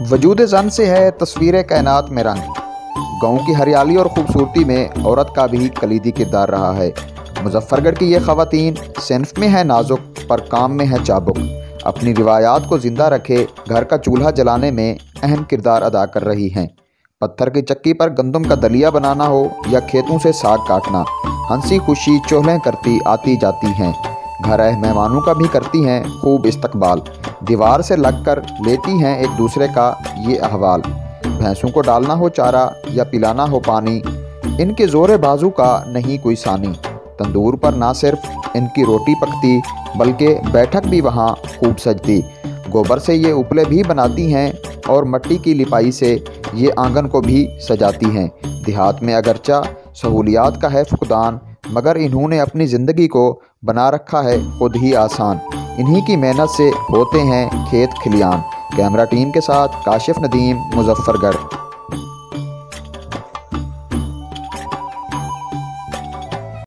वजूद ज़न से है तस्वीर कायनात में रंग। गाँव की हरियाली और ख़ूबसूरती में औरत का भी कलीदी किरदार रहा है। मुजफ्फरगढ़ की ये ख़वातीन सिन्फ में है नाजुक पर काम में है चाबुक। अपनी रिवायात को ज़िंदा रखे घर का चूल्हा जलाने में अहम किरदार अदा कर रही हैं। पत्थर की चक्की पर गंदम का दलिया बनाना हो या खेतों से साग काटना, हंसी खुशी चोहलें करती आती जाती हैं। घर आए मेहमानों का भी करती हैं खूब इस्तकबाल। दीवार से लगकर लेती हैं एक दूसरे का ये अहवाल। भैंसों को डालना हो चारा या पिलाना हो पानी, इनके ज़ोरे बाजू का नहीं कोई सानी। तंदूर पर ना सिर्फ इनकी रोटी पकती बल्कि बैठक भी वहाँ खूब सजती। गोबर से ये उपले भी बनाती हैं और मिट्टी की लिपाई से ये आंगन को भी सजाती हैं। देहात में अगरचा सहूलियात का है फुकदान, मगर इन्होंने अपनी ज़िंदगी को बना रखा है खुद ही आसान। इन्हीं की मेहनत से होते हैं खेत खलियान। कैमरा टीम के साथ काशिफ नदीम, मुजफ्फरगढ़।